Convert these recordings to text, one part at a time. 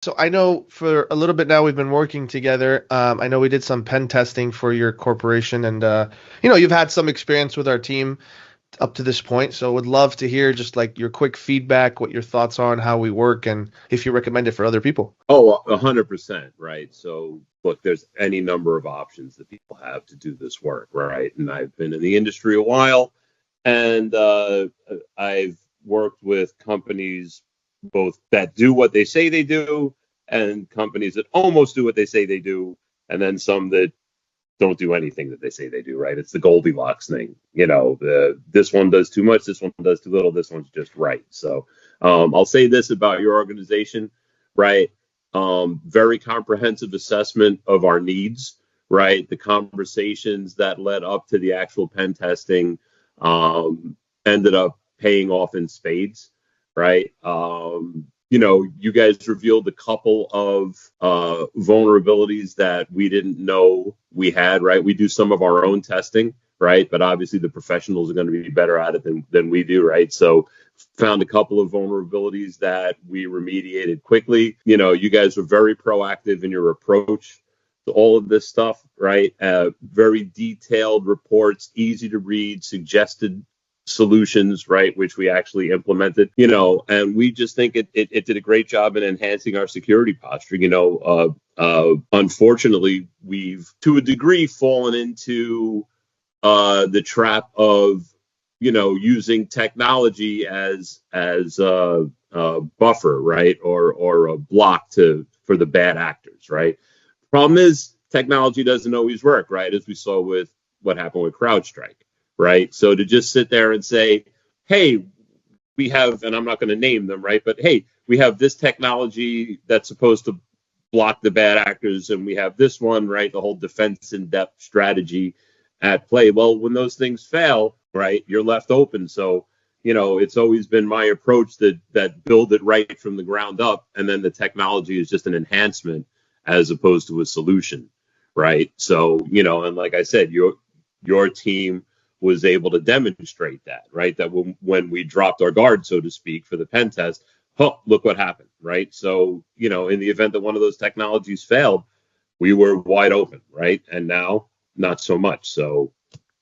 So I know for a little bit now we've been working together. I know we did some pen testing for your corporation, and you've had some experience with our team up to this point. So would love to hear just like your quick feedback, what your thoughts are on how we work, and if you recommend it for other people. Oh, 100%, right? So, look, there's any number of options that people have to do this work, right? And I've been in the industry a while, and I've worked with companies both that do what they say they do and companies that almost do what they say they do, and then some that don't do anything that they say they do, right? It's the Goldilocks thing. This one does too much, this one does too little, this one's just right. So I'll say this about your organization, right? Very comprehensive assessment of our needs, right? The conversations that led up to the actual pen testing ended up paying off in spades, right? You guys revealed a couple of vulnerabilities that we didn't know we had, right? We do some of our own testing, right? But obviously the professionals are going to be better at it than we do, right? So found a couple of vulnerabilities that we remediated quickly. You guys were very proactive in your approach to all of this stuff, right? Very detailed reports, easy to read, suggested solutions, right, which we actually implemented, and we just think it did a great job in enhancing our security posture. Unfortunately, we've to a degree fallen into the trap of using technology as a buffer, right, or a block for the bad actors, right. Problem is technology doesn't always work, right, as we saw with what happened with CrowdStrike, right? So to just sit there and say, hey, we have, and I'm not going to name them, right? But hey, we have this technology that's supposed to block the bad actors, and we have this one, right? The whole defense in depth strategy at play. Well, when those things fail, right, you're left open. So, it's always been my approach that build it right from the ground up, and then the technology is just an enhancement as opposed to a solution, right? So, and like I said, your team was able to demonstrate that, right? That when we dropped our guard, so to speak, for the pen test, oh, look what happened, right? So, in the event that one of those technologies failed, we were wide open, right? And now, not so much. So,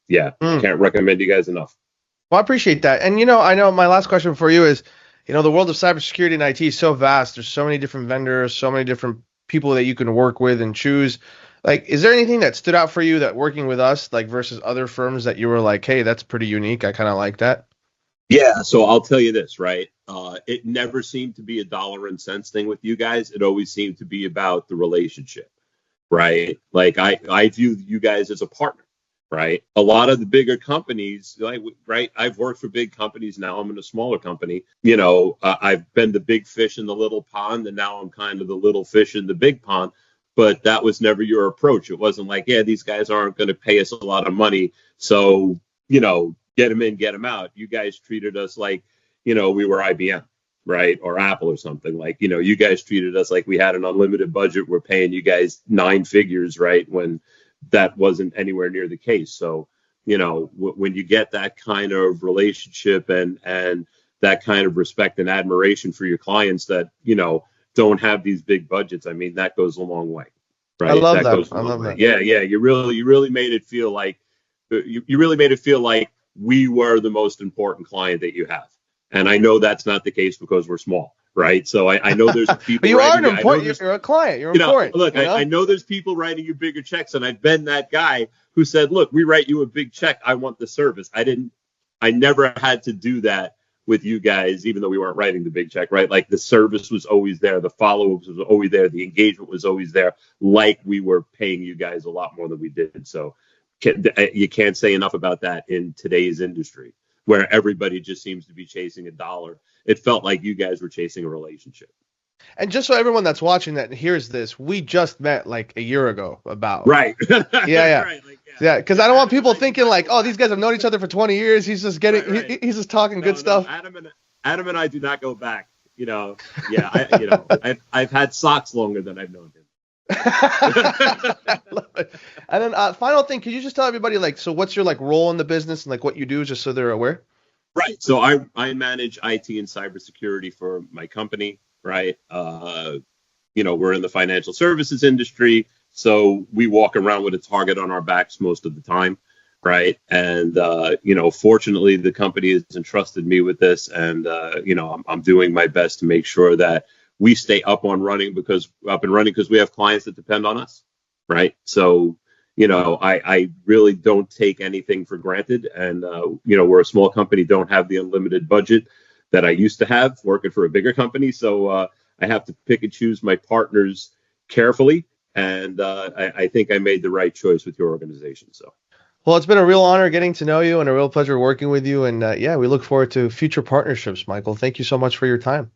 yeah, Mm. can't recommend you guys enough. Well, I appreciate that. And I know my last question for you is, the world of cybersecurity and IT is so vast. There's so many different vendors, so many different people that you can work with and choose. Like, is there anything that stood out for you that working with us, like versus other firms that you were like, hey, that's pretty unique. I kind of like that. Yeah, so I'll tell you this, right? It never seemed to be a dollar and cents thing with you guys. It always seemed to be about the relationship, right? Like I view you guys as a partner, right? A lot of the bigger companies, like, right? I've worked for big companies. Now I'm in a smaller company. I've been the big fish in the little pond, and now I'm kind of the little fish in the big pond. But that was never your approach. It wasn't like, yeah, these guys aren't going to pay us a lot of money, so get them in, get them out. You guys treated us like, we were IBM, right? Or Apple or something. Like, you guys treated us like we had an unlimited budget. We're paying you guys nine figures, right? When that wasn't anywhere near the case. So, when you get that kind of relationship and that kind of respect and admiration for your clients that, don't have these big budgets, I mean, that goes a long way, I right? love That that. goes a I long love way. that. Yeah. You really made it feel like you really made it feel like we were the most important client that you have. And I know that's not the case because we're small, right? So I know there's But people you are writing an you. I know important. there's, You're a client. You're important. look, I know there's people writing you bigger checks, and I've been that guy who said, look, we write you a big check. I want the service. I never had to do that with you guys, even though we weren't writing the big check, right? Like the service was always there. The follow-ups was always there. The engagement was always there. Like we were paying you guys a lot more than we did. So you can't say enough about that in today's industry where everybody just seems to be chasing a dollar. It felt like you guys were chasing a relationship. And just so everyone that's watching that hears this, we just met like a year ago about. Right. Yeah, yeah. Right. Like, Yeah, because I don't want Adam and people I do thinking not like, go oh, back. these guys have known each other for 20 years. He's just getting, Right. he's just talking good No. stuff. Adam and I do not go back. Yeah. I've had socks longer than I've known him. I love it. And then final thing, could you just tell everybody like, so what's your like role in the business and like what you do, just so they're aware? Right. So I manage IT and cybersecurity for my company. Right. we're in the financial services industry, so we walk around with a target on our backs most of the time, right? And fortunately, the company has entrusted me with this, and I'm doing my best to make sure that we stay up and running because we have clients that depend on us, right? So I really don't take anything for granted. And, we're a small company, don't have the unlimited budget that I used to have working for a bigger company. So I have to pick and choose my partners carefully. And I think I made the right choice with your organization. So. Well, it's been a real honor getting to know you and a real pleasure working with you. And we look forward to future partnerships, Michael. Thank you so much for your time.